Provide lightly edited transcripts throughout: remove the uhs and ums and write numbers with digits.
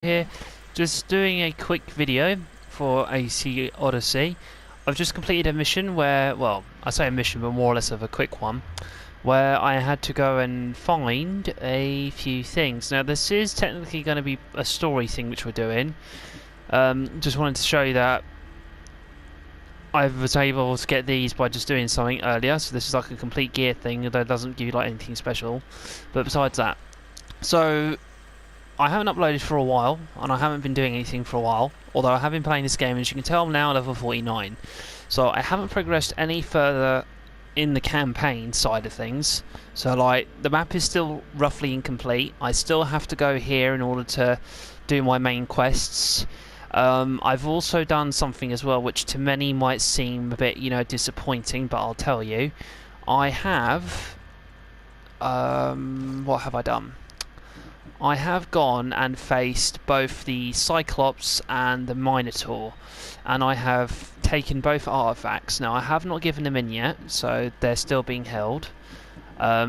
Here, just doing a quick video for Odyssey. I've just completed a mission where, well, I say a mission, but more or less of a quick one, where I had to go and find a few things. Now, this is technically going to be a story thing which we're doing. Just wanted to show you that I was able to get these by just doing something earlier. So this is like a complete gear thing that doesn't give you like anything special. But besides that, so I haven't uploaded for a while, and I haven't been doing anything for a while, although I have been playing this game, and as you can tell I'm now level 49. So I haven't progressed any further in the campaign side of things, so like the map is still roughly incomplete. I still have to go here in order to do my main quests. I've also done something as well which to many might seem a bit, disappointing, but I'll tell you. I have... what have I done? I have gone and faced both the Cyclops and the Minotaur, and I have taken both artifacts. Now I have not given them in yet, so they're still being held.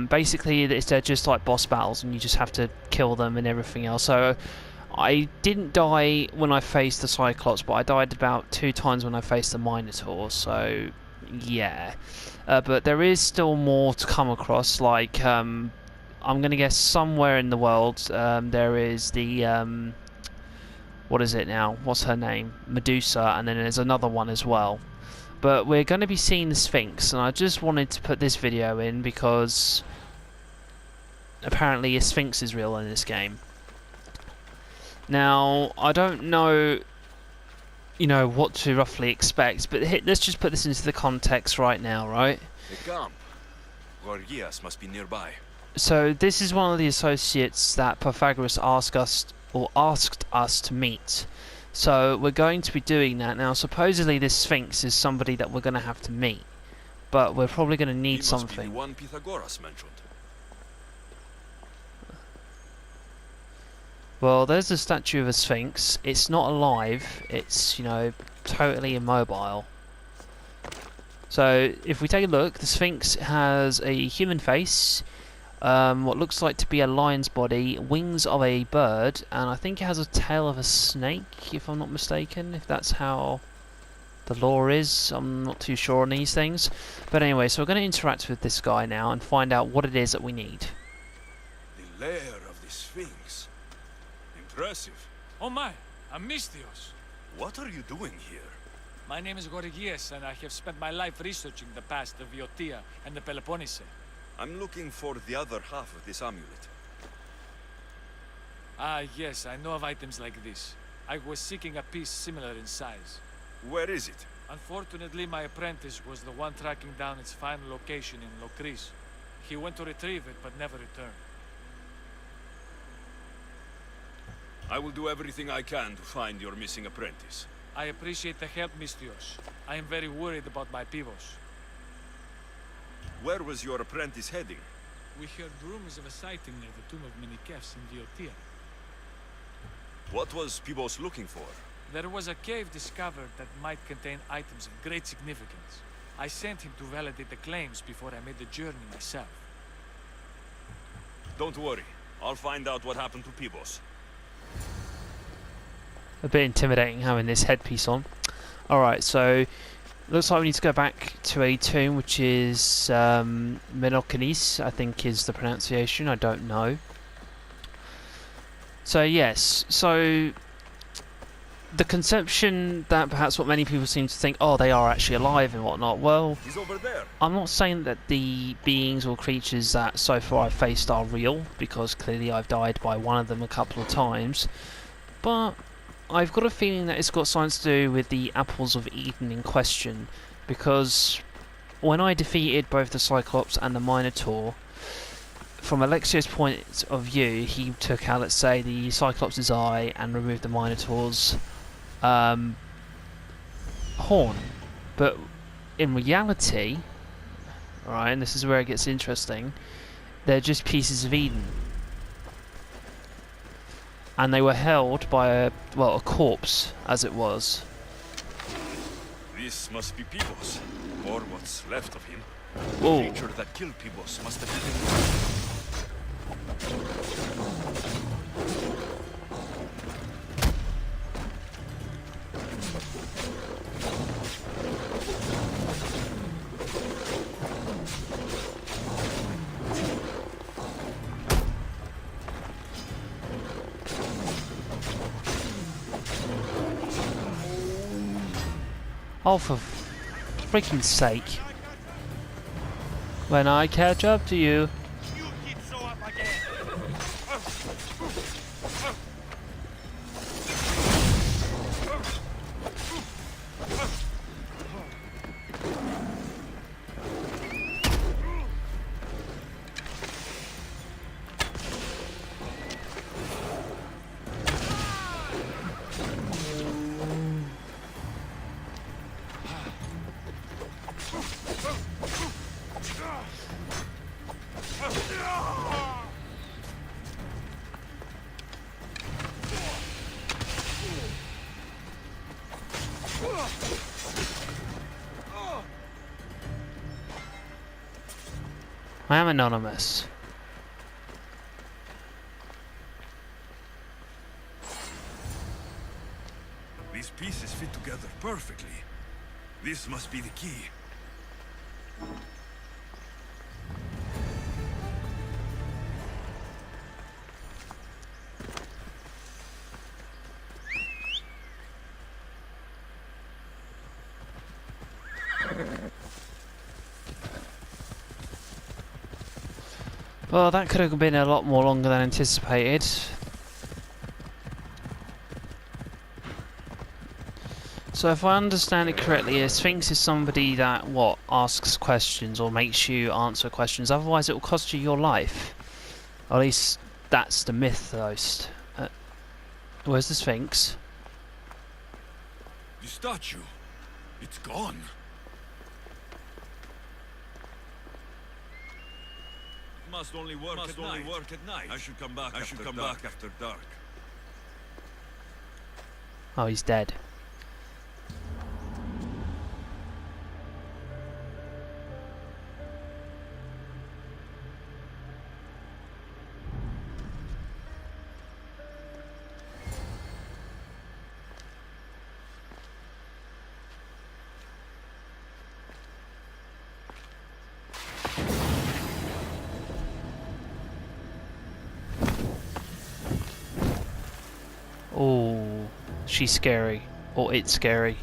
Basically they're just like boss battles and you just have to kill them and everything else. So I didn't die when I faced the Cyclops, but I died about 2 times when I faced the Minotaur, so yeah. But there is still more to come across, like I'm going to guess somewhere in the world there is the, what is it now? What's her name? Medusa, and then there's another one as well. But we're going to be seeing the Sphinx, and I just wanted to put this video in because apparently a Sphinx is real in this game. Now, I don't know, what to roughly expect, but let's just put this into the context right now, right? The camp. Gorgias must be nearby. So this is one of the associates that Pythagoras asked us to meet. So we're going to be doing that now. Supposedly this Sphinx is somebody that we're going to have to meet, but we're probably going to need something. Must be the one Pythagoras mentioned. Well, there's a statue of a Sphinx. It's not alive. It's totally immobile. So if we take a look, the Sphinx has a human face. What looks like to be a lion's body, wings of a bird, and I think it has a tail of a snake, if I'm not mistaken, if that's how the lore is. I'm not too sure on these things. But anyway, so we're going to interact with this guy now and find out what it is that we need. The lair of the Sphinx. Impressive. Oh my, Amistios. What are you doing here? My name is Gorgias, and I have spent my life researching the past of Viotia and the Peloponnese. I'm looking for the other half of this amulet. Ah, yes, I know of items like this. I was seeking a piece similar in size. Where is it? Unfortunately, my apprentice was the one tracking down its final location in Locris. He went to retrieve it, but never returned. I will do everything I can to find your missing apprentice. I appreciate the help, Mistios. I am very worried about my pivos. Where was your apprentice heading? We heard rumors of a sighting near the tomb of Menikefs in Viotia. What was Pibos looking for? There was a cave discovered that might contain items of great significance. I sent him to validate the claims before I made the journey myself. Don't worry. I'll find out what happened to Pibos. A bit intimidating having this headpiece on. Alright, so looks like we need to go back to a tomb, which is Menokenes, I think is the pronunciation, I don't know. So yes, so the conception that perhaps what many people seem to think, oh, they are actually alive and whatnot, well, He's over there. I'm not saying that the beings or creatures that so far I've faced are real, because clearly I've died by one of them a couple of times, but I've got a feeling that it's got something to do with the apples of Eden in question, because when I defeated both the Cyclops and the Minotaur, from Alexio's point of view, he took out, let's say, the Cyclops' eye and removed the Minotaur's horn. But in reality, right, and this is where it gets interesting, they're just pieces of Eden. And they were held by a corpse, as it was. This must be Pibos, or what's left of him. Whoa. The creature that killed Pibos must have been... Oh, for freaking sake. When I catch up to you. You keep so up again. I am anonymous. These pieces fit together perfectly. This must be the key. Well, that could have been a lot more longer than anticipated. So if I understand it correctly, a Sphinx is somebody that, what, asks questions or makes you answer questions, otherwise it will cost you your life. Or at least that's the mythos. Where's the Sphinx? The statue. It's gone. Must only work at night. I should come back after dark. Oh, he's dead. Oh, she's scary. Or it's scary.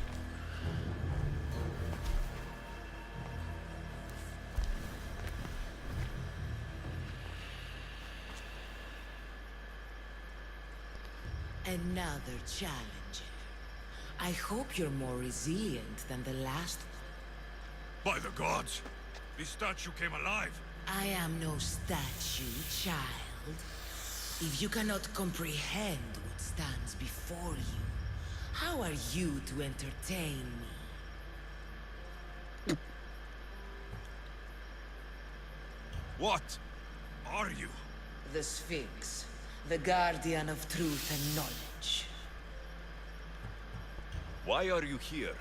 Another challenger. I hope you're more resilient than the last one. By the gods! This statue came alive! I am no statue, child. If you cannot comprehend what stands before you, how are you to entertain me? What are you? The Sphinx, the guardian of truth and knowledge. Why are you here?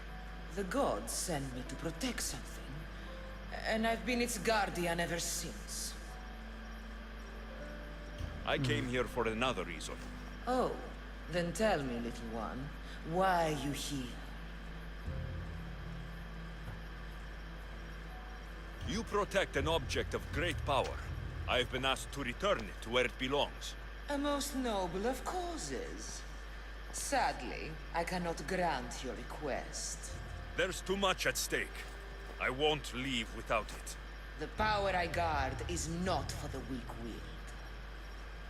The gods sent me to protect something, and I've been its guardian ever since. I came here for another reason. Oh, then tell me, little one, why are you here? You protect an object of great power. I've been asked to return it to where it belongs. A most noble of causes. Sadly, I cannot grant your request. There's too much at stake. I won't leave without it. The power I guard is not for the weak-willed.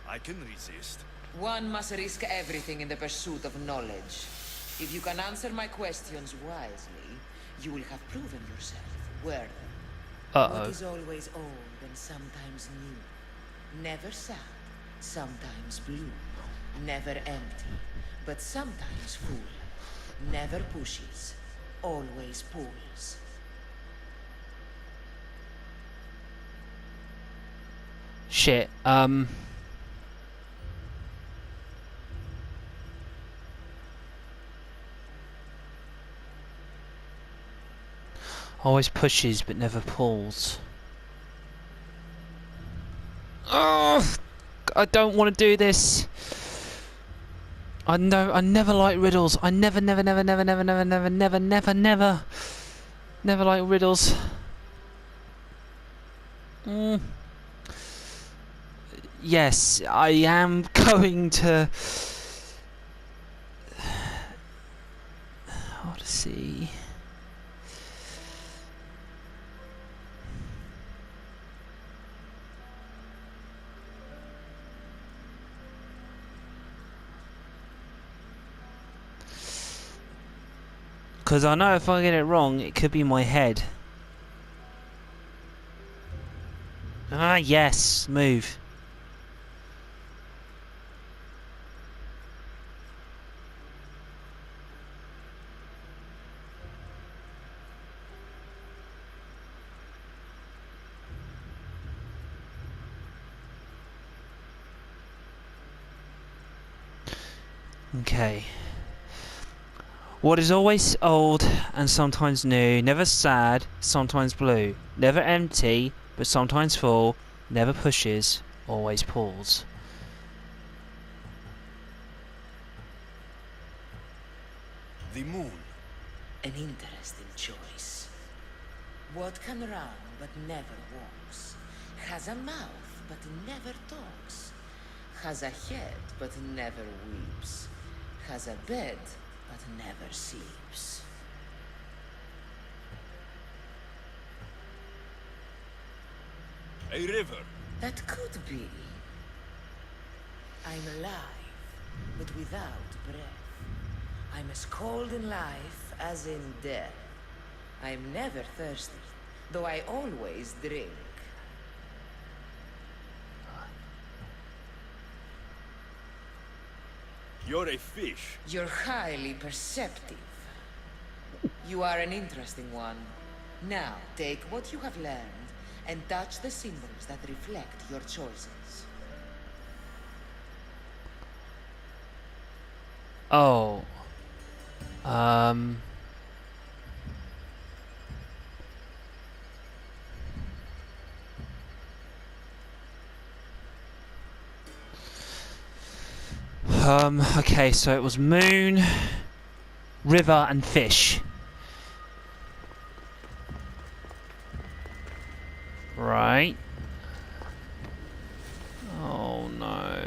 I can resist. One must risk everything in the pursuit of knowledge. If you can answer my questions wisely, you will have proven yourself worthy. What is always old and sometimes new. Never sad, sometimes blue. Never empty, but sometimes full. Never pushes, always pulls. Shit, always pushes but never pulls. Oh, I don't want to do this. I know I never like riddles. I never like riddles. Yes, I am going to Odyssey. Because I know if I get it wrong, it could be my head. Ah, yes, move. Okay. What is always old and sometimes new, never sad, sometimes blue, never empty, but sometimes full, never pushes, always pulls. The moon. An interesting choice. What can run but never walks? Has a mouth but never talks. Has a head but never weeps. Has a bed but never sleeps. A river. That could be. I'm alive, but without breath. I'm as cold in life as in death. I'm never thirsty, though I always drink. You're a fish. You're highly perceptive. You are an interesting one. Now, take what you have learned and touch the symbols that reflect your choices. Oh. Okay, so it was moon, river, and fish. Right. Oh no.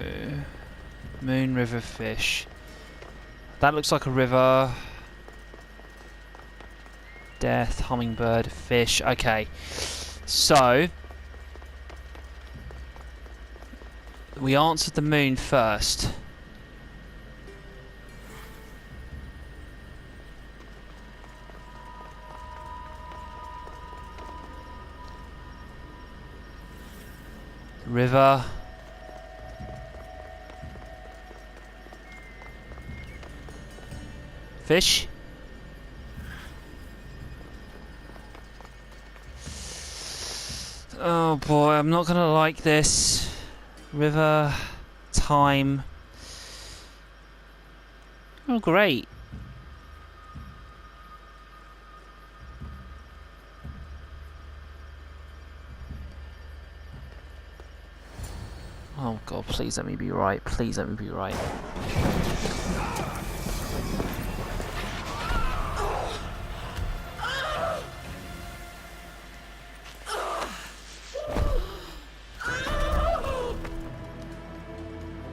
Moon, river, fish. That looks like a river. Death, hummingbird, fish. Okay. So we answered the moon first. River. Fish. Oh boy, I'm not gonna like this. River. Time. Oh great. Oh god, please let me be right. Please let me be right.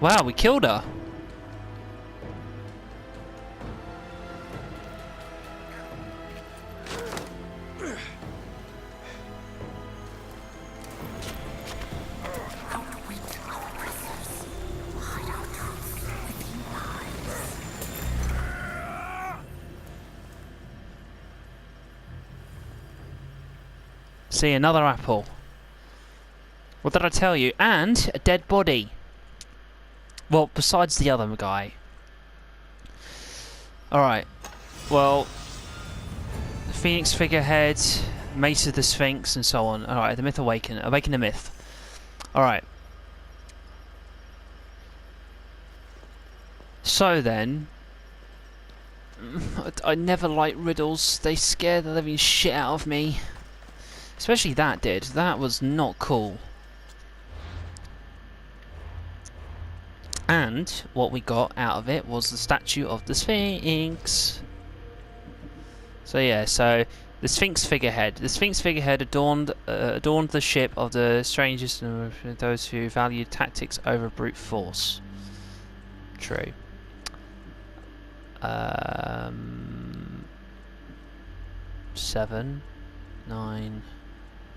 Wow, we killed her. See, another apple. What did I tell you? And a dead body. Well, besides the other guy. Alright. Well, Phoenix figurehead, Mace of the Sphinx, and so on. Alright, the myth awaken. Awaken the myth. Alright. So then... I never liked riddles. They scare the living shit out of me. Especially that did. That was not cool. And what we got out of it was the statue of the Sphinx. So yeah, so the Sphinx figurehead. The Sphinx figurehead adorned the ship of the strangest and those who valued tactics over brute force. True. 7, 9,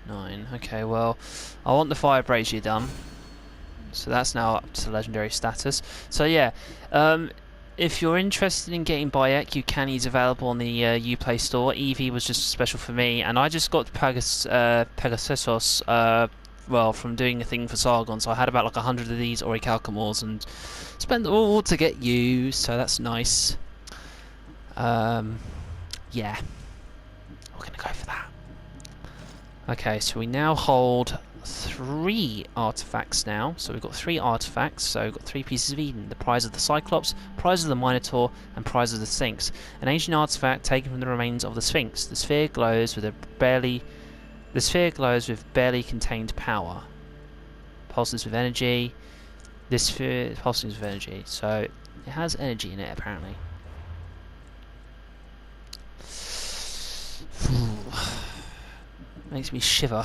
9. Okay, well, I want the fire brazier done. So that's now up to legendary status. So yeah, if you're interested in getting Bayek, Yucani is available on the Uplay store. Eevee was just special for me, and I just got Pegasus, well, from doing a thing for Sargon, so I had about like 100 of these Orichalcomores and spent them all to get you, so that's nice. Yeah, we're gonna go for that. Okay, so we now hold 3 artifacts now. So we've got 3 artifacts, so we've got 3 pieces of Eden. The Prize of the Cyclops, Prize of the Minotaur, and Prize of the Sphinx. An ancient artifact taken from the remains of the Sphinx. The sphere glows with barely contained power. Pulses with energy. This sphere pulses with energy. So it has energy in it apparently. Makes me shiver.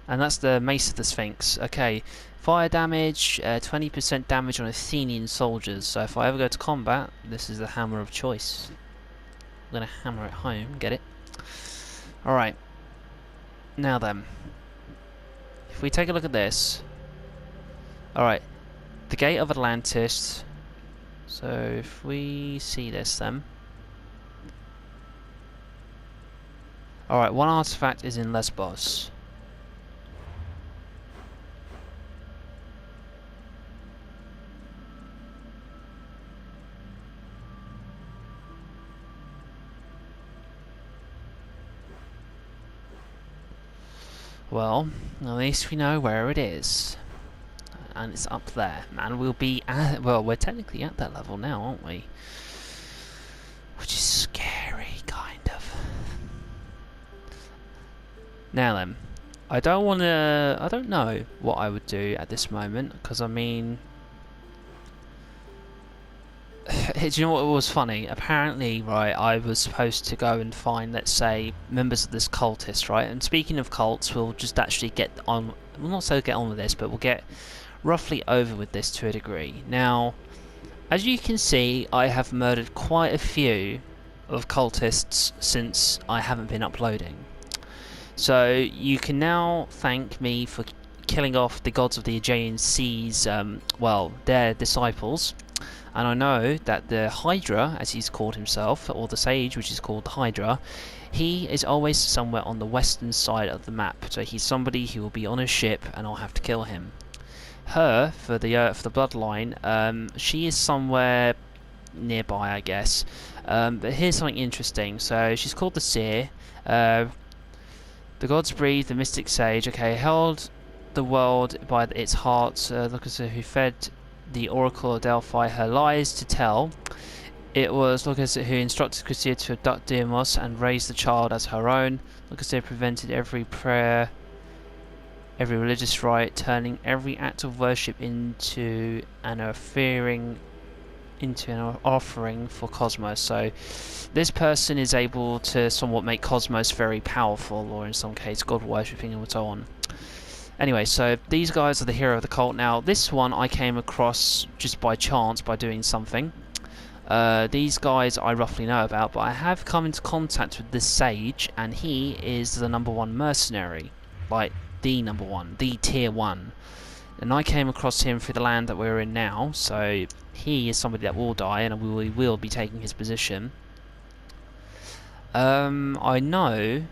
And that's the Mace of the Sphinx. Okay, fire damage, 20% damage on Athenian soldiers. So if I ever go to combat, this is the hammer of choice. I'm going to hammer it home, get it? Alright. Now then. If we take a look at this. Alright. The Gate of Atlantis. So if we see this then. Alright, one artifact is in Lesbos. Well, at least we know where it is. And it's up there. And we'll be at, well, we're technically at that level now, aren't we? Which is scary, kind of. Now then, I don't know what I would do at this moment, because I mean, do you know what was funny? Apparently, right, I was supposed to go and find, let's say, members of this cultist, right? And speaking of cults, we'll just actually get on, we'll not so get on with this, but we'll get roughly over with this to a degree. Now, as you can see, I have murdered quite a few of cultists since I haven't been uploading. So you can now thank me for killing off the gods of the Aegean Seas, well, their disciples. And I know that the Hydra, as he's called himself, or the Sage, which is called the Hydra, he is always somewhere on the western side of the map. So he's somebody who will be on a ship, and I'll have to kill him. Her, for the bloodline, she is somewhere nearby, I guess. But here's something interesting. So she's called the Seer. The gods breathe, the mystic sage. Okay, held the world by its heart. Look at her who fed the Oracle of Delphi her lies to tell. It was Lucas who instructed Chrysia to abduct Deimos and raise the child as her own. Lucas prevented every prayer, every religious rite, turning every act of worship into an offering for Cosmos. So this person is able to somewhat make Cosmos very powerful, or in some case God worshipping and so on. Anyway, so these guys are the hero of the cult. Now, this one I came across just by chance, by doing something. These guys I roughly know about, but I have come into contact with this Sage, and he is the #1 mercenary. Like, the #1, the tier 1. And I came across him through the land that we're in now, so he is somebody that will die, and we will be taking his position. I know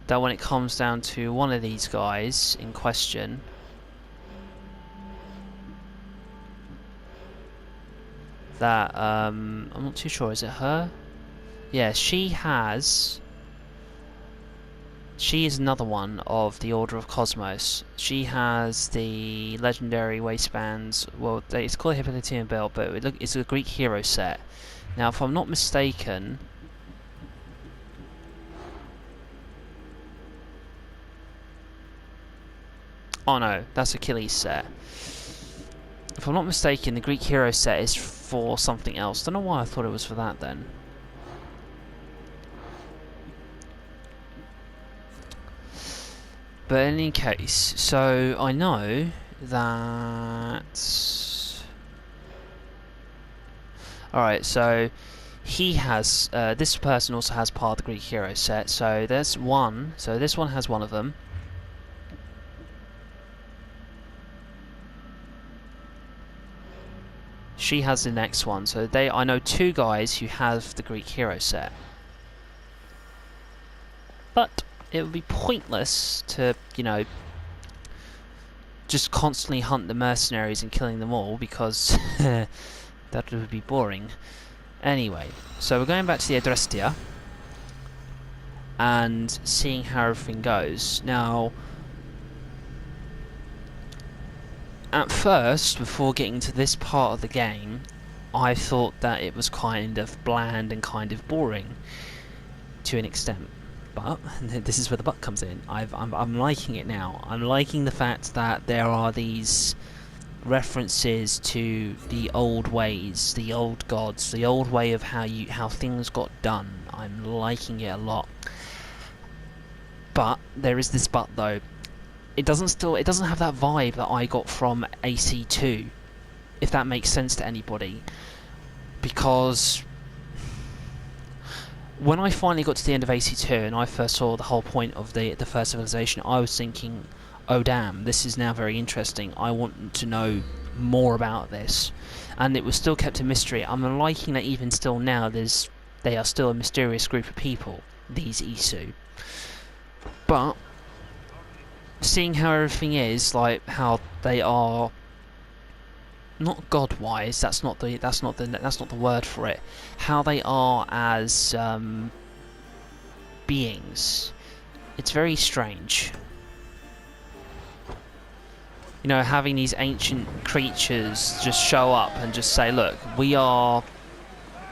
that when it comes down to one of these guys in question, that I'm not too sure, is it her? Yeah, she is another one of the Order of Cosmos. She has the legendary waistbands. Well, it's called a Hippocratean belt, but it's a Greek hero set. Now, if I'm not mistaken, oh no, that's Achilles set. If I'm not mistaken, the Greek hero set is for something else. Don't know why I thought it was for that then. But in any case, so I know that. Alright, so he has. This person also has part of the Greek hero set. So there's one. So this one has one of them. She has the next one. So I know 2 guys who have the Greek hero set. But it would be pointless to, you know, just constantly hunt the mercenaries and killing them all, because that would be boring. Anyway, so we're going back to the Adrestia and seeing how everything goes. Now, at first, before getting to this part of the game, I thought that it was kind of bland and kind of boring to an extent. But this is where the but comes in. I'm liking it now. I'm liking the fact that there are these references to the old ways, the old gods, the old way of how things got done. I'm liking it a lot. But there is this but though. It doesn't have that vibe that I got from AC2, if that makes sense to anybody. Because when I finally got to the end of AC2 and I first saw the whole point of the first civilization, I was thinking, oh damn, this is now very interesting. I want to know more about this. And it was still kept a mystery. I'm liking that even still now they are still a mysterious group of people, these Isu. But seeing how everything is, like how they are not god-wise, that's not the word for it. How they are as beings, it's very strange. You know, having these ancient creatures just show up and just say, "Look,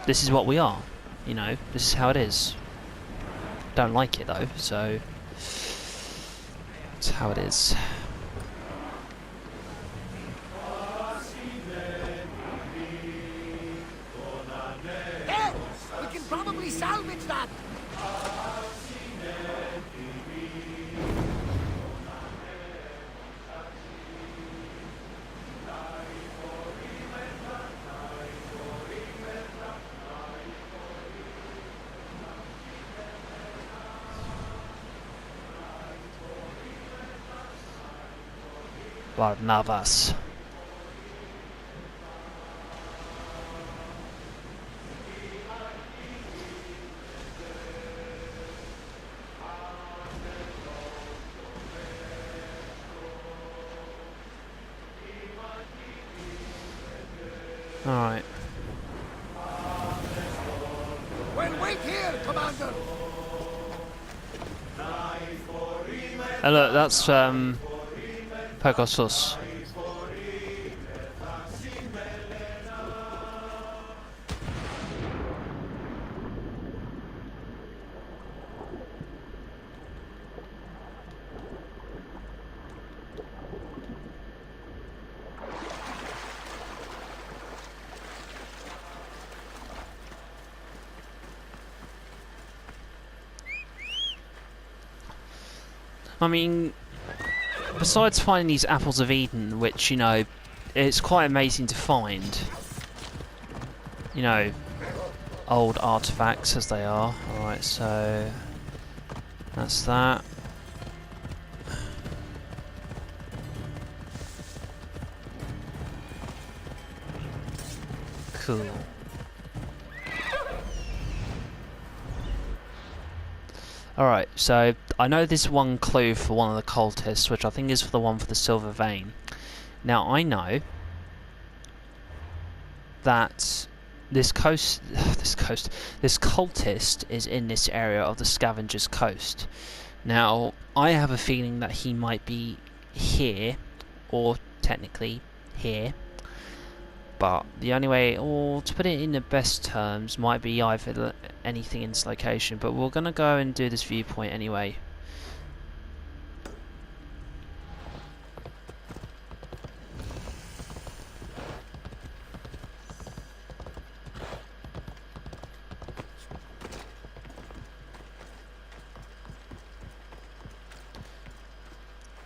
this is what we are. You know, this is how it is." Don't like it though, so it's how it is. Hey! We can probably salvage that! Barnabas. Alright. Well, wait here, Commander! Oh look, that's Pegasus. I mean, besides finding these apples of Eden, which, you know, it's quite amazing to find, you know, old artifacts as they are. Alright, so that's that. Cool. Alright, so I know there's one clue for one of the cultists, which I think is for the one for the silver vein. Now I know that this cultist is in this area of the Scavenger's Coast. Now I have a feeling that he might be here, or technically here. But the only way, or to put it in the best terms, might be either anything in this location. But we're going to go and do this viewpoint anyway.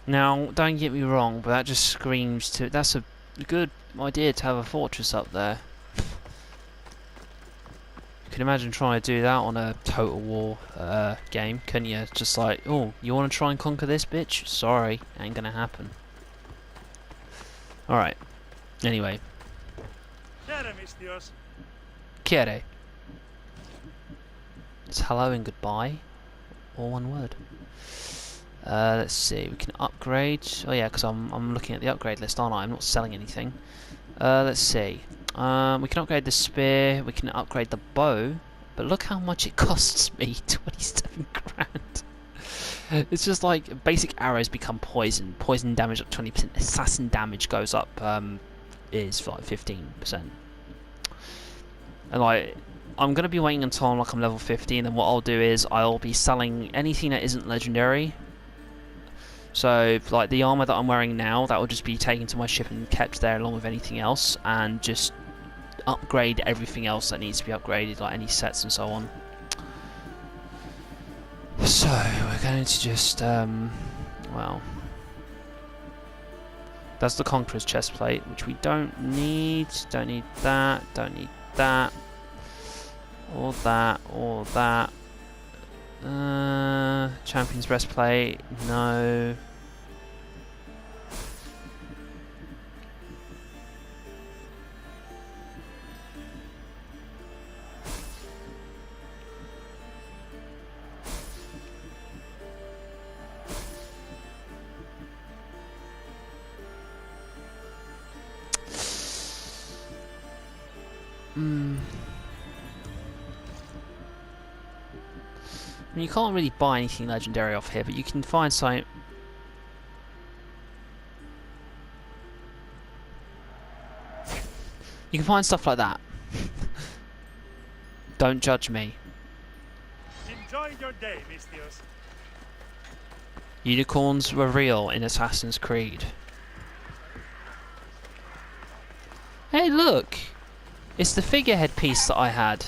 Now, don't get me wrong, but that just screams to... That's a good idea to have a fortress up there. You can imagine trying to do that on a Total War game, couldn't you? Just like, oh, you want to try and conquer this bitch? Sorry, ain't gonna happen. Alright, anyway. Chiere. It's hello and goodbye. All one word. Let's see. We can upgrade. Oh yeah, because I'm looking at the upgrade list, aren't I? I'm not selling anything. Let's see. We can upgrade the spear. We can upgrade the bow. But look how much it costs me. 27 grand. It's just like basic arrows become poison. Poison damage up 20%. Assassin damage goes up is like 15%. And like I'm gonna be waiting until I'm level 50, and then what I'll do is I'll be selling anything that isn't legendary. So like the armor that I'm wearing now, that will just be taken to my ship and kept there along with anything else, and just upgrade everything else that needs to be upgraded, like any sets and so on. So we're going to just well, that's the Conqueror's chest plate, which we don't need. Don't need that. Don't need that. Or that. Or that. Champion's breastplate. No. I mean, you can't really buy anything legendary off here, but you can find something. You can find stuff like that. Don't judge me. Enjoy your day, Mistios. Unicorns were real in Assassin's Creed. Hey, look! It's the figurehead piece that I had.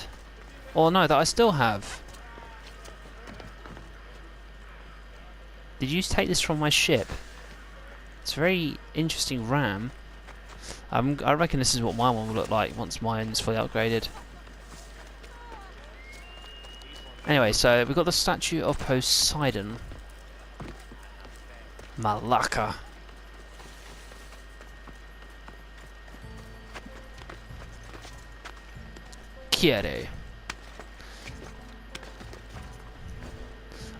Or no, that I still have. Did you take this from my ship? It's a very interesting ram. I reckon this is what my one will look like once mine is fully upgraded. Anyway, so we've got the statue of Poseidon. Malacca. Chiere.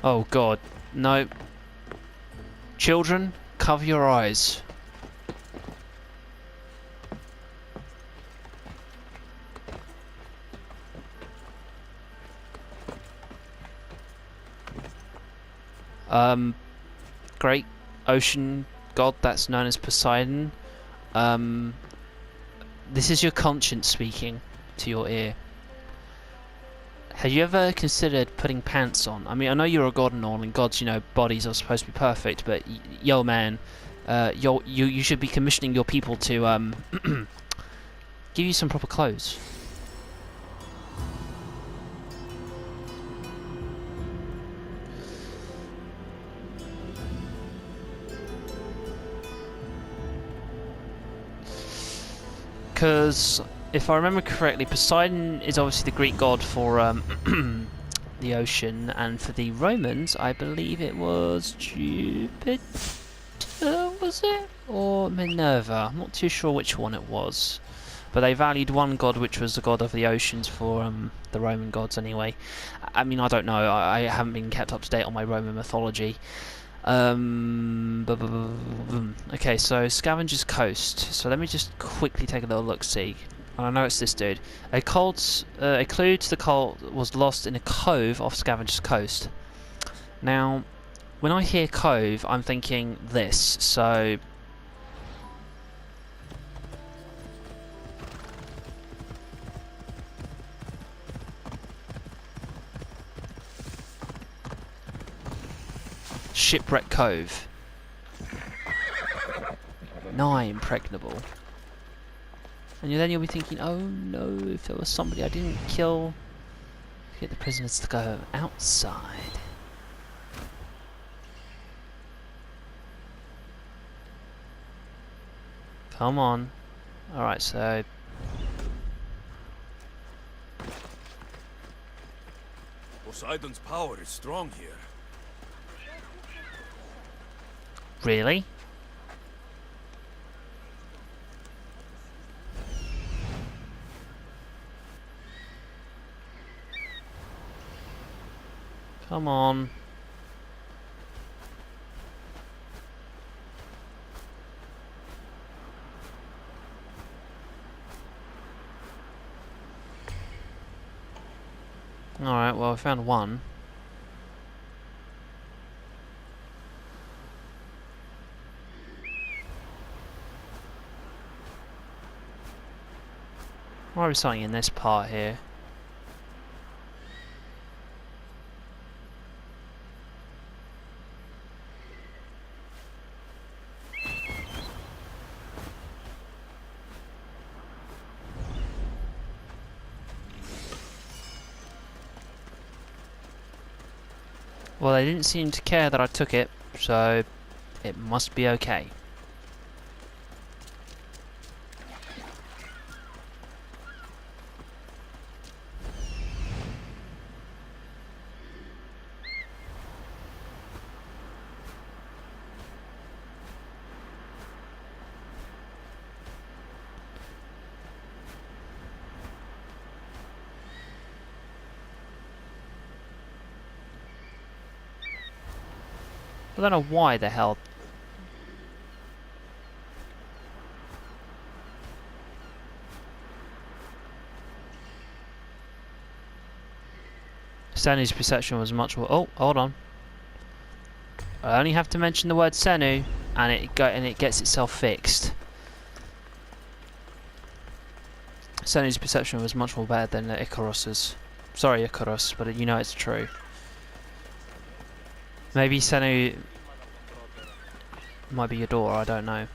Oh god, no. Children, cover your eyes. Great ocean god that's known as Poseidon. This is your conscience speaking to your ear. Have you ever considered putting pants on? I mean, I know you're a god and all, and gods, you know, bodies are supposed to be perfect, but yo, man, you should be commissioning your people to give you some proper clothes. Because if I remember correctly, Poseidon is obviously the Greek god for the ocean, and for the Romans, I believe it was Jupiter, was it? Or Minerva? I'm not too sure which one it was. But they valued one god, which was the god of the oceans, for the Roman gods anyway. I mean, I don't know, I haven't been kept up to date on my Roman mythology. Okay, so Scavenger's Coast. So let me just quickly take a little look-see. I know it's this dude. A clue to the cult was lost in a cove off Scavenger's Coast. Now, when I hear cove, I'm thinking this. So Shipwreck Cove. Nigh impregnable. And then you'll be thinking, oh no, if there was somebody I didn't kill, get the prisoners to go outside. Come on. Alright, so Poseidon's power is strong here. really? Come on. Alright, well, I found one. Why are we something in this part here? Well, they didn't seem to care that I took it, so it must be okay. I don't know why the hell. Senu's perception was much more. Oh, hold on. I only have to mention the word Senu, and it gets itself fixed. Senu's perception was much more better than Icarus's. Sorry, Icarus, but you know it's true. Maybe Senu might be your daughter, I don't know.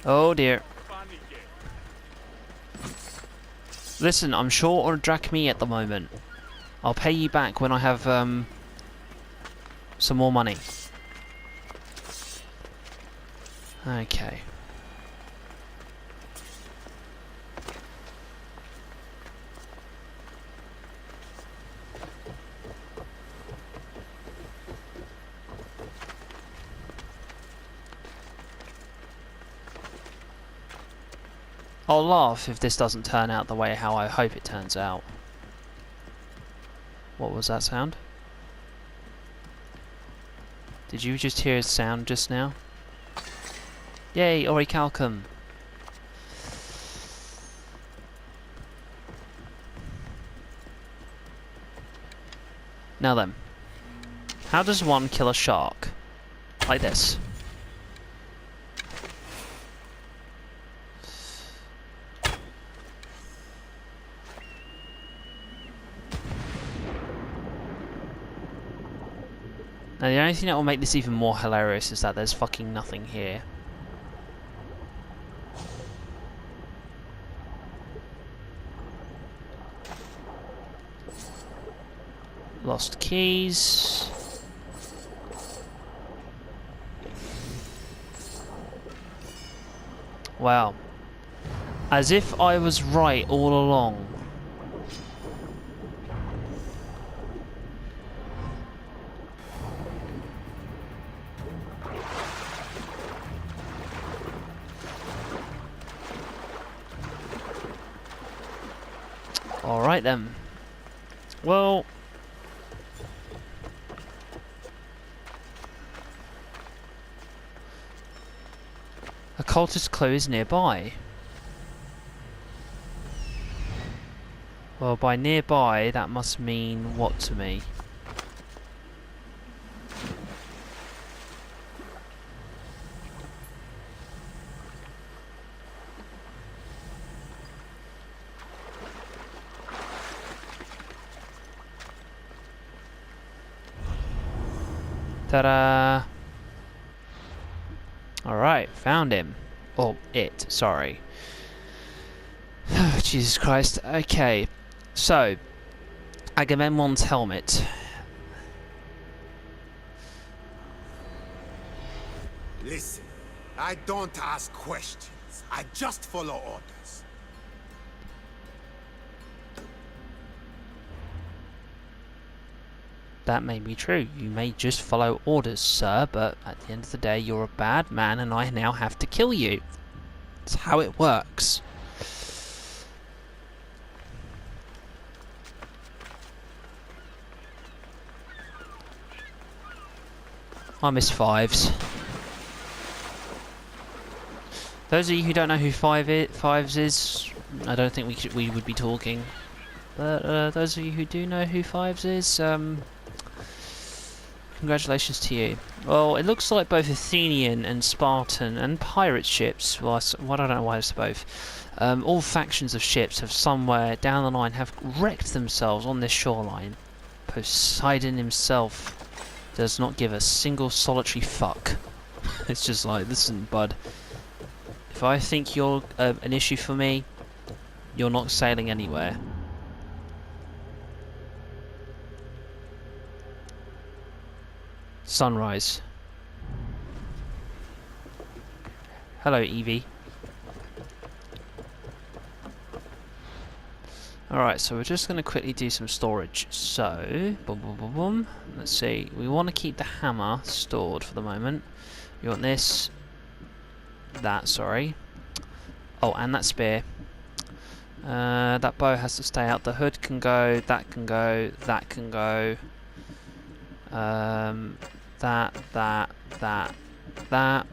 Oh dear. Listen, I'm short on drachmae at the moment. I'll pay you back when I have some more money. Okay. I'll laugh if this doesn't turn out the way how I hope it turns out. What was that sound? Did you just hear a sound just now? Yay, Orichalcum! Now then, how does one kill a shark? Like this. Now the only thing that will make this even more hilarious is that there's fucking nothing here. Lost keys. Wow. As if I was right all along. Alright then. Well... a cultist clue is nearby. Well, by nearby, that must mean what to me? Ta-da! Alright, found him. Or it, sorry. Jesus Christ. Okay, so Agamemnon's helmet. Listen, I don't ask questions. I just follow orders. That may be true. You may just follow orders, sir, but at the end of the day, you're a bad man and I now have to kill you. That's how it works. I miss fives. Those of you who don't know who fives is, I don't think we would be talking. But those of you who do know who fives is, congratulations to you. Well, it looks like both Athenian and Spartan and pirate ships, well I don't know why it's both, all factions of ships have somewhere down the line have wrecked themselves on this shoreline. Poseidon himself does not give a single solitary fuck. It's just like, listen bud, if I think you're an issue for me, you're not sailing anywhere. Sunrise. Hello, Evie. Alright, so we're just going to quickly do some storage. So, boom, boom, boom, boom. Let's see. We want to keep the hammer stored for the moment. You want this. That, sorry. Oh, and that spear. That bow has to stay out. The hood can go. That can go. That can go. That, that, that, that,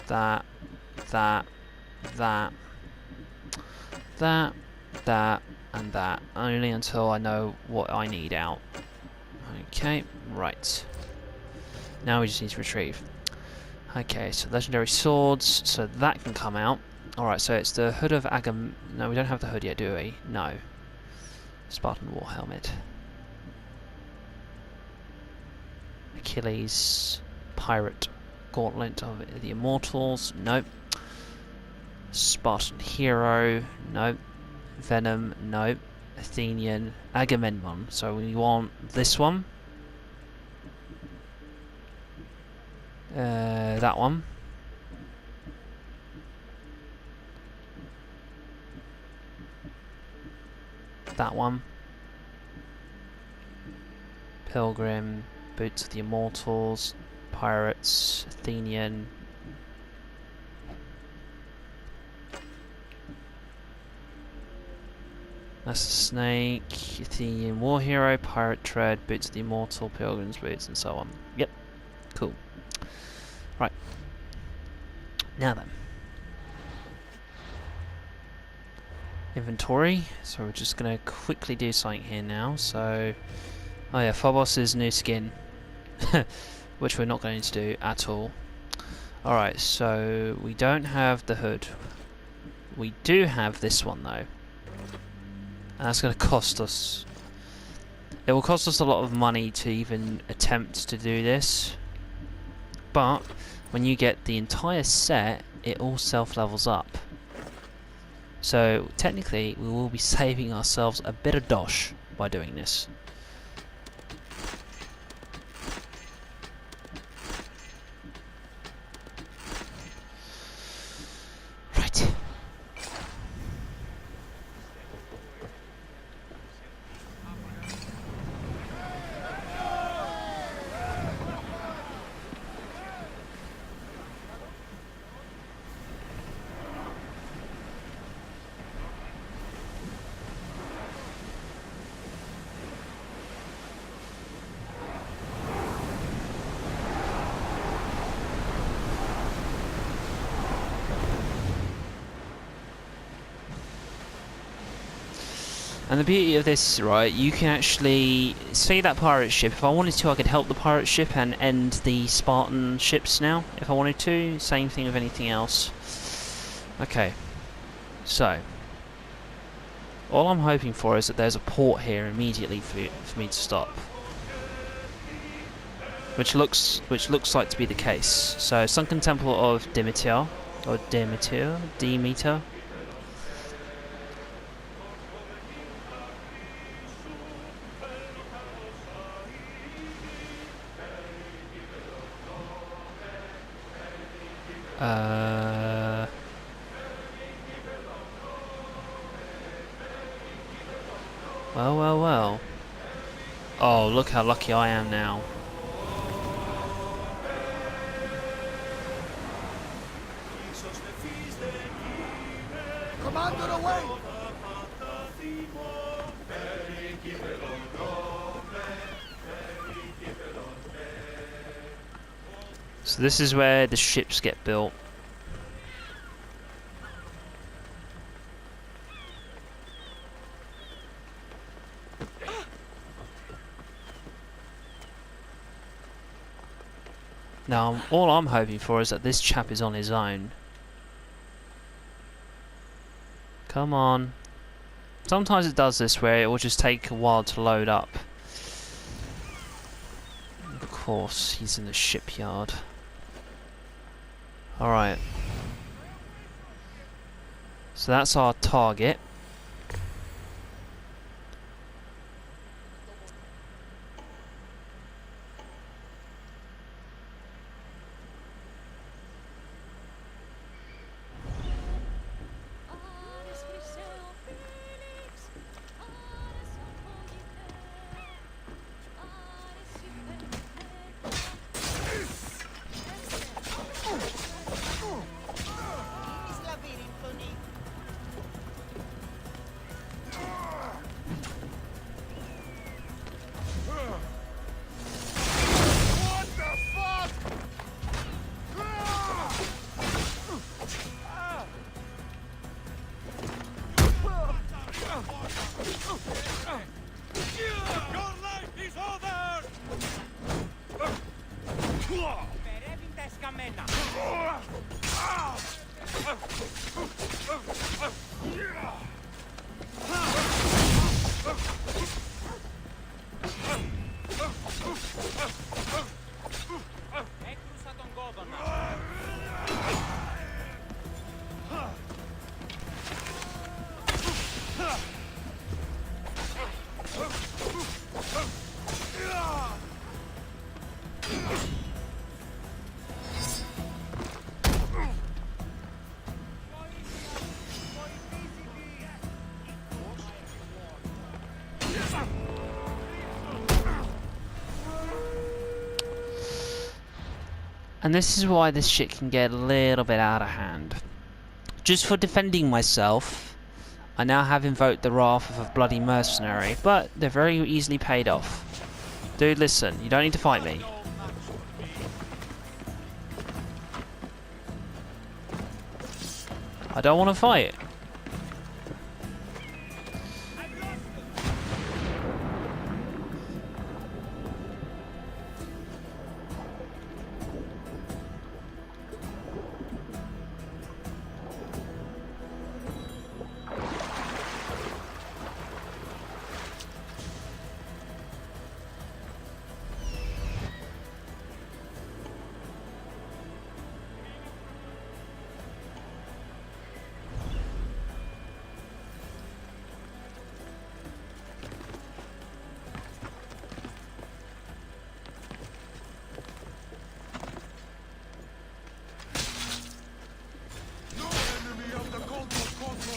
that, that, that, that, and that. Only until I know what I need out. Okay, right. Now we just need to retrieve. Okay, so legendary swords, so that can come out. Alright, so it's the hood of No, we don't have the hood yet, do we? No. Spartan war helmet. Achilles, pirate gauntlet of the immortals, nope. Spartan hero, nope. Venom, nope. Athenian, Agamemnon, so we want this one. That one. That one. Pilgrim, Boots of the Immortals, Pirates, Athenian. That's the Snake, Athenian War Hero, Pirate Tread, Boots of the Immortal, Pilgrim's Boots, and so on. Yep, cool. Right. Now then. Inventory. So we're just going to quickly do something here now. So, oh yeah, Phobos' new skin. Which we're not going to do at all. Alright, so we don't have the hood. We do have this one though. And that's going to cost us. It will cost us a lot of money to even attempt to do this. But when you get the entire set, it all self-levels up. So technically, we will be saving ourselves a bit of dosh by doing this. Right. And the beauty of this, right, you can actually see that pirate ship. If I wanted to, I could help the pirate ship and end the Spartan ships now, if I wanted to. Same thing with anything else. Okay, so all I'm hoping for is that there's a port here immediately for me to stop, which looks like to be the case. So Sunken Temple of Demeter, or Demeter. Well. Oh, look how lucky I am now. Commander, away! So this is where the ships get built. Now, all I'm hoping for is that this chap is on his own. Come on. Sometimes it does this where it will just take a while to load up. Of course, he's in the shipyard. Alright. So that's our target. And this is why this shit can get a little bit out of hand. Just for defending myself, I now have invoked the wrath of a bloody mercenary, but they're very easily paid off. Dude, listen, you don't need to fight me. I don't want to fight.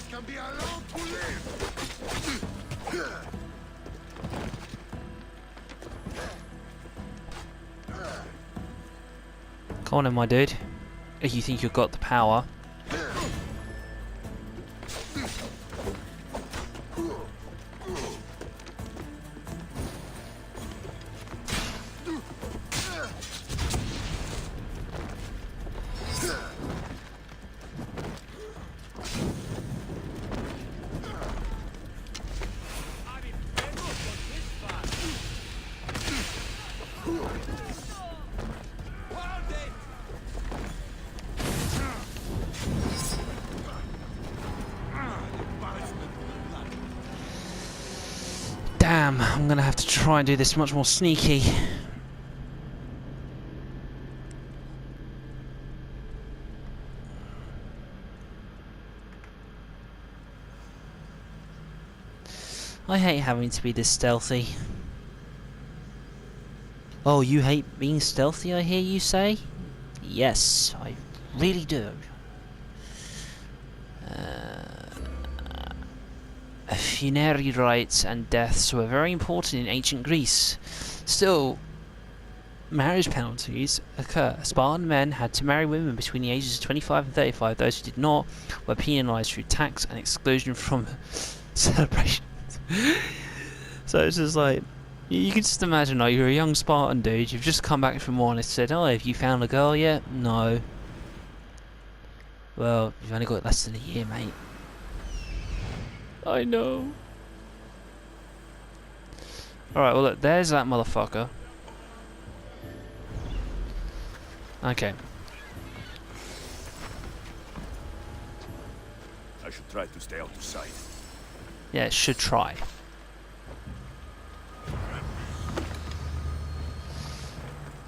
Can be allowed to live. Come on in, my dude. If you think you've got the power. Damn, I'm gonna have to try and do this much more sneaky. I hate having to be this stealthy. Oh, you hate being stealthy, I hear you say? Yes, I really do. Funerary rites and deaths were very important in ancient Greece. Still, marriage penalties occur. Spartan men had to marry women between the ages of 25 and 35. Those who did not were penalized through tax and exclusion from celebrations. So it's just like, You can just imagine, like, you're a young Spartan dude, you've just come back from war and it said, oh, have you found a girl yet? No. Well, you've only got less than a year, mate. I know. Alright, well look, there's that motherfucker. Okay. I should try to stay out of sight. Yeah, should try.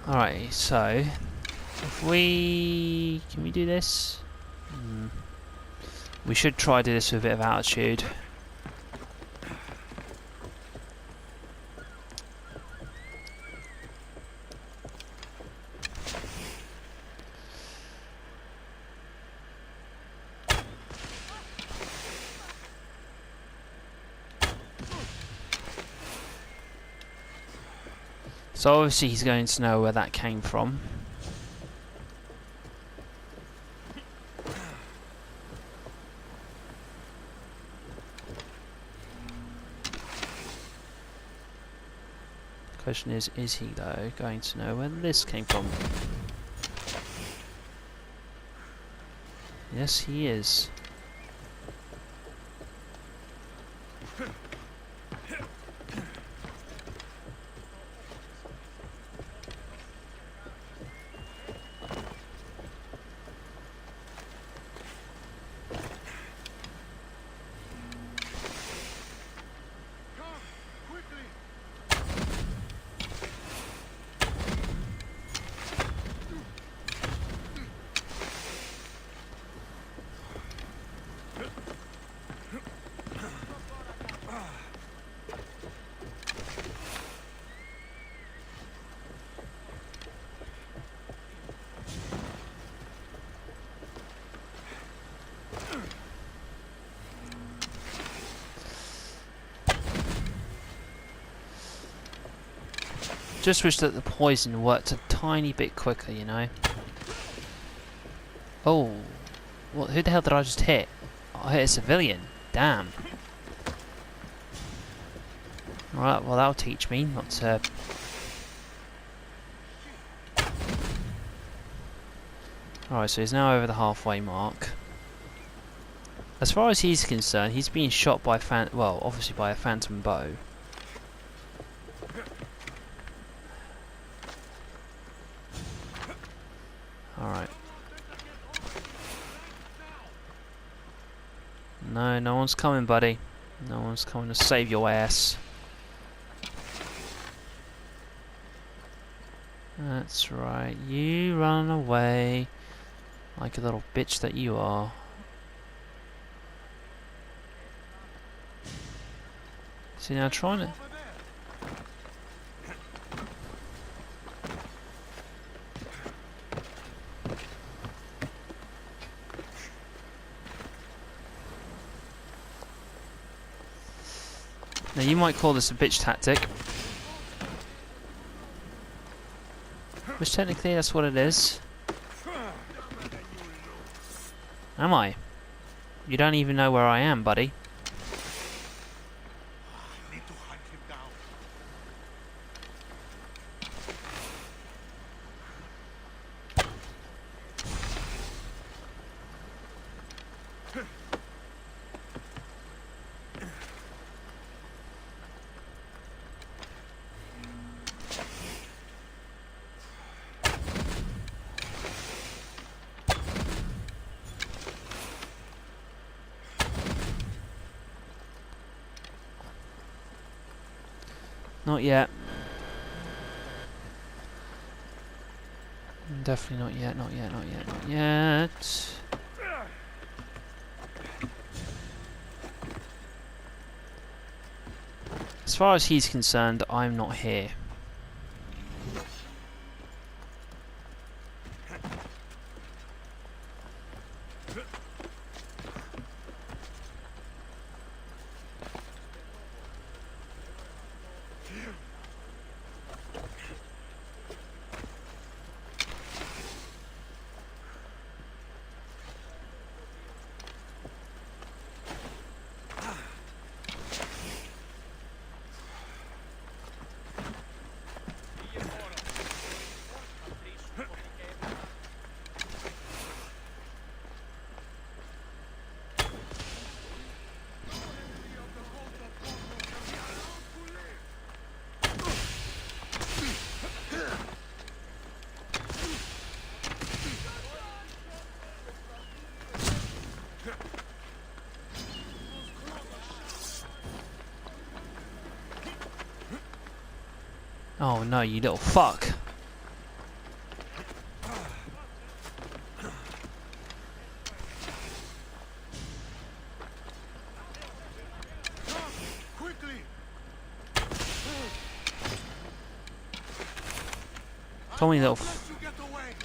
Alright, so if we can we do this? We should try to do this with a bit of altitude. So obviously he's going to know where that came from. Question is he though going to know where this came from? Yes, he is. Just wish that the poison worked a tiny bit quicker, you know. Oh, what? Who the hell did I just hit? I hit a civilian. Damn. Right, well that'll teach me not to. Alright, so he's now over the halfway mark. As far as he's concerned, he's being shot by well, obviously by a phantom bow. Alright. No, no one's coming, buddy. No one's coming to save your ass. That's right. You run away like a little bitch that you are. See, now trying to... Now you might call this a bitch tactic, which technically that's what it is. Am I? You don't even know where I am, buddy. Not yet. Definitely not yet, not yet, not yet, not yet. As far as he's concerned, I'm not here. Oh no, you little fuck. Quickly! Come on, you little Let you get away!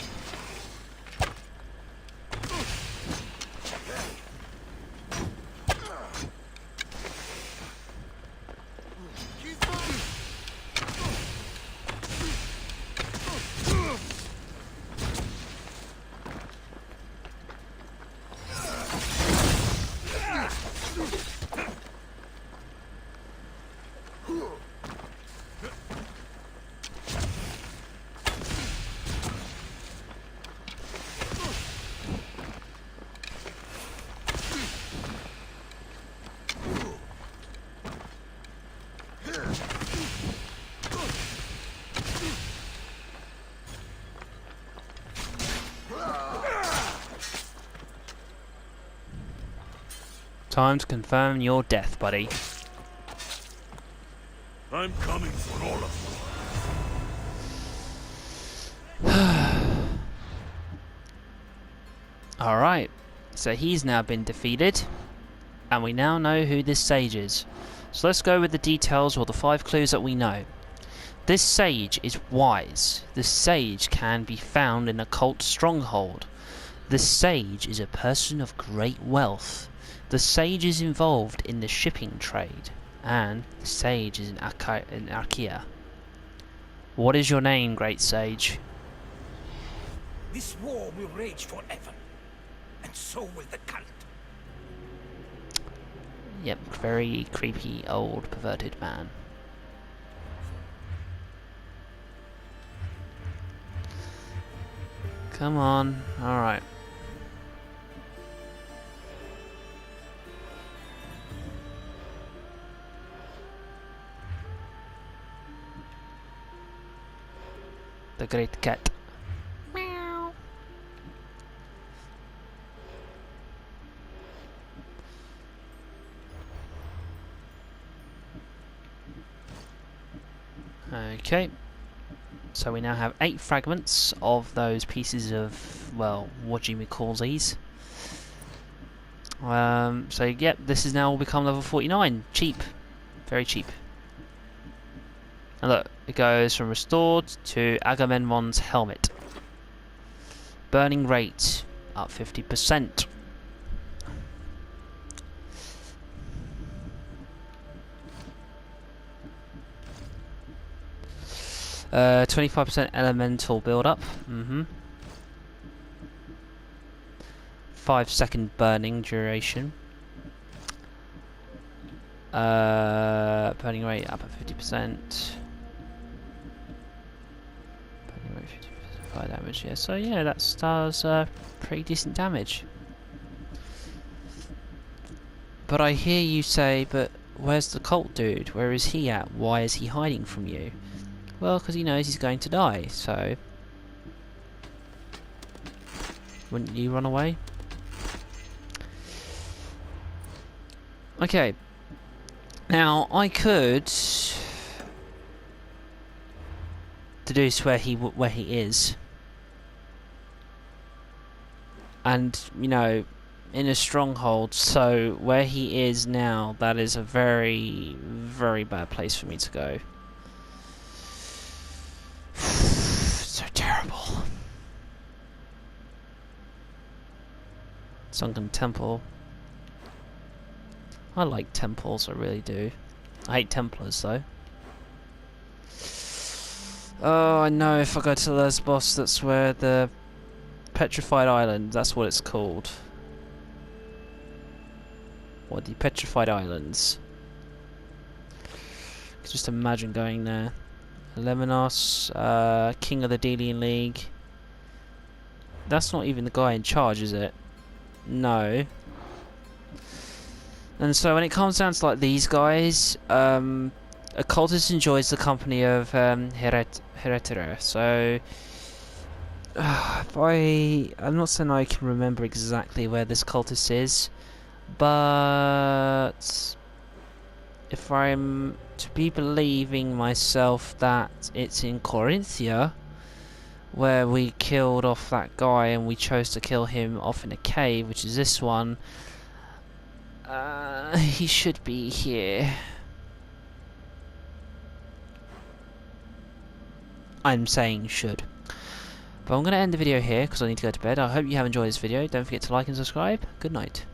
He's moving! time to confirm your death, buddy. I'm coming for all of Alright, so he's now been defeated, and we now know who this sage is. So let's go with the details or the 5 clues that we know. This sage is wise. This sage can be found in a cult stronghold. This sage is a person of great wealth. The sage is involved in the shipping trade. And the sage is in Archaea. What is your name, great sage? This war will rage forever, and so will the cult. Yep, very creepy, old, perverted man. Come on, alright. The great cat. Meow. Okay. So we now have 8 fragments of those pieces of, well, what do you call these? So yep, this has now become level 49. Cheap. Very cheap. And look, it goes from restored to Agamemnon's helmet. Burning rate up 50%. 25% elemental build up. 5-second burning duration. Burning rate up at 50%. Burning rate 50% fire damage, yeah. So yeah, that does pretty decent damage. But I hear you say, but where's the cult dude? Where is he at? Why is he hiding from you? Well, because he knows he's going to die, so... Wouldn't you run away? Okay. Now, I could... deduce where he is. And, you know, in a stronghold, so where he is now, that is a very, very bad place for me to go. So terrible. Sunken Temple. I like temples, I really do. I hate Templars though. Oh, I know, if I go to Lesbos, that's where the Petrified Island, that's what it's called. What, the Petrified Islands. Just imagine going there. Lemonos, King of the Delian League. That's not even the guy in charge, is it? No. And so when it comes down to like these guys, a cultist enjoys the company of Heretera. So I'm not saying I can remember exactly where this cultist is, but if I'm to be believing myself that it's in Corinthia, where we killed off that guy and we chose to kill him off in a cave, which is this one, he should be here. I'm saying should. But I'm going to end the video here because I need to go to bed. I hope you have enjoyed this video. Don't forget to like and subscribe. Good night.